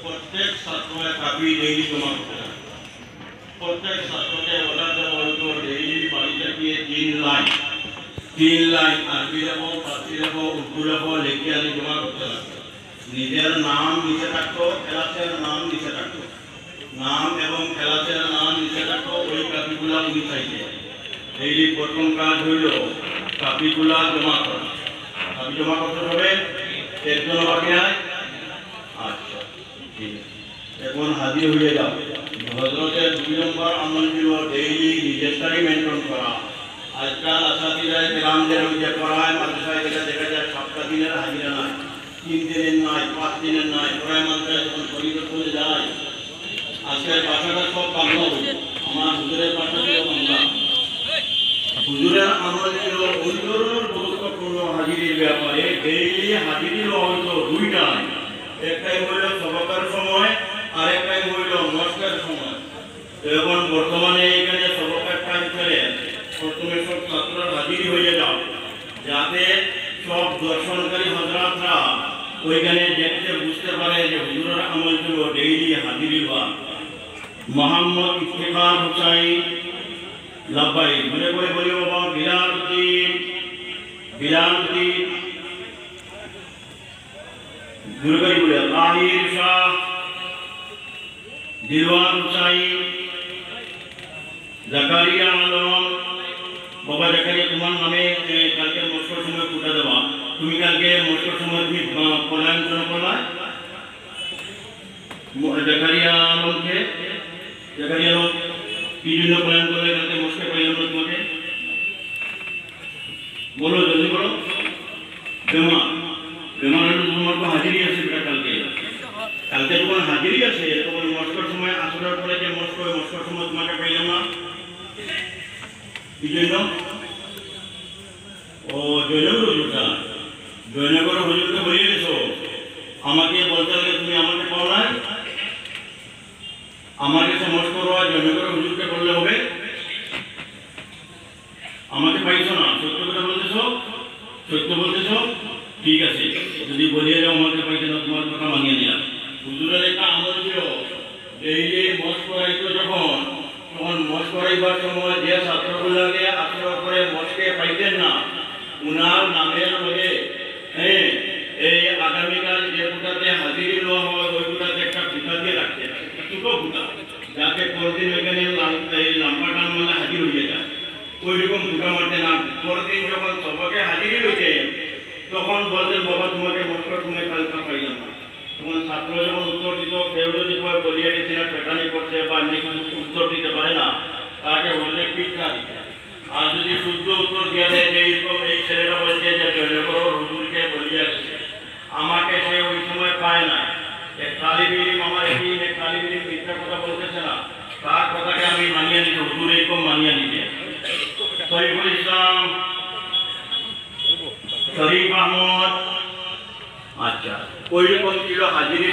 প্রত্যেক ছাত্রকে কাপি ডেইলি জমা করতে হবে। প্রত্যেক ছাত্রকে অর্ডার দেওয়া হয়তো ডেইলি বাড়িতে গিয়ে 3 লাইন আরবি লেখো, ফার্সি লেখো, উর্দু লেখো, লিখে আনি জমা করতে লাগবে। নিজের নাম নিচে থাকতো, ক্লাসের নাম নিচে থাকতো, নাম এবং ক্লাসের নাম নিচে থাকতো। ওই কাপিগুলা উনি চাইছে। ডেইলি প্রথম কাজ হইল কাপিগুলা জমা করা। কাপি জমা করতে হবে। একজন বাকি নাই? আচ্ছা, ঠিক আছে। এখন হাজির হয়ে যাও। হজরতের 2 নম্বর আমল ছিল ডেইলি রেজিস্টারি মেনটেন করা। আজকাল আসাদিরায় গ্রামদের যে পড়ায় মাদ্রাসায় যেটা দেখা যায় 7 দিনের হাজিরা নাই, 3 দিনের নাই, 5 দিনের নাই। পড়ায় মাদ্রাসায় যখন পরিবর্তন যায়, আজকের ভাষাটা সব বাংলা হইল। আমার হুজুরের ভাষা ছিল বাংলা। হুজুরের আমল ছিল ওই ধরনের গুরুত্বপূর্ণ হাজিরির ব্যাপারে। ডেইলি হাজিরি হইল 2টাই। একটাই হইল সবকার সময়, আর একটাই হইল নষ্টের সময়। এখন বর্তমানে এখানে সবকার টাইম করে প্রথমে সব ছাত্ররা হাজিরি হয়ে যাও, যাতে সব দর্শনকারী হজরতরা ওইখানে দেখতে বুঝতে পারে যে হুজুরের আমল ছিল ডেইলি হাজিরি হওয়া। মোহাম্মদ ইফতেখার হুসাইন লাব্বাই বলে বলে বলি বাবা। বিলালউদ্দিন দুর্গাই বলে। তাহির শাহ, দিলওয়ার হুসাইন, জাকারিয়া আলম। বাবা জাকারিয়া, তোমার নামে কালকে মস্কর সময় কুটা দেওয়া। তুমি কালকে মস্কর সময় পলায়ন করলা। জাকারিয়া আলমকে, জাকারিয়া আলম কি জন্য পলায়ন করলে? কালকে মস্কর পাইলাম না তোমাকে। বলো, জলদি বলো। বেমার হলে তোমার তো হাজিরি আছে বেটা। কালকে তোমার হাজিরি আছে। তখন মস্কর সময় আসরের পরে যে মস্কর সময় তোমাকে পাইলাম না, কি জন্য? ও জয়নগর হুজুরটা। জয়নগর হুজুরকে বলিয়ে গেছো আমাকে বলতে হলে তুমি আমাকে পাও নাই। আমার কাছে মস্কর হওয়া জয়নগর হুজুরকে বললে হবে? আমাকে পাইছো না। সত্য কথা বলতেছো? সত্য বলতেছো? ঠিক আছে, যদি বলিয়ে যাও আমাকে পাইছো না, তোমার কথা মানিয়ে নিলাম। হুজুরের একটা আমল ছিল ডেইলি মস্ক করাইতো যখন, তখন মস্ক করাইবার সময় যে ছাত্রগুলোকে আসরের পরে মস্কে পাইতেন না, উনার নামের লগে এই আগামীকাল যে ফুটাতে হাজিরি লওয়া হয় ওই ফুটাতে একটা ফুটা দিয়ে রাখতে, একটা ছোট ফুটা, যাতে পরদিন ওইখানে লম্বা টান মানে হাজির হয়ে যায়। ওই রকম ফুটা মারতে না। পরদিন যখন সবাকে হাজিরি হইতে, তখন বলতেন বাবা তোমাকে মস্কর সময় কালকা পাইলাম না। তখন ছাত্র যখন উত্তর দিত, কেউ যদি বলিয়ে দিচ্ছে না পেটানি করছে বা উত্তর দিতে পারে না, তাকে বললে পিঠা দিতে। আর যদি শুদ্ধ উত্তর দিয়ে দেয় যে এইরকম এই ছেলেটা বলছে যে জয়নগর হুজুরকে বলিয়ে গেছে, আমাকে সে ওই সময় পায় না। এক তালিবিলিম আমার এক তালিবিলিম মিথ্যা কথা বলতেছে না, তার কথাকে আমি মানিয়ে নিতে, হুজুর এরকম মানিয়ে নিতে। শরীফুল ইসলাম, শরীফ আহমদ, আচ্ছা ওই রকম ছিল হাজিরি।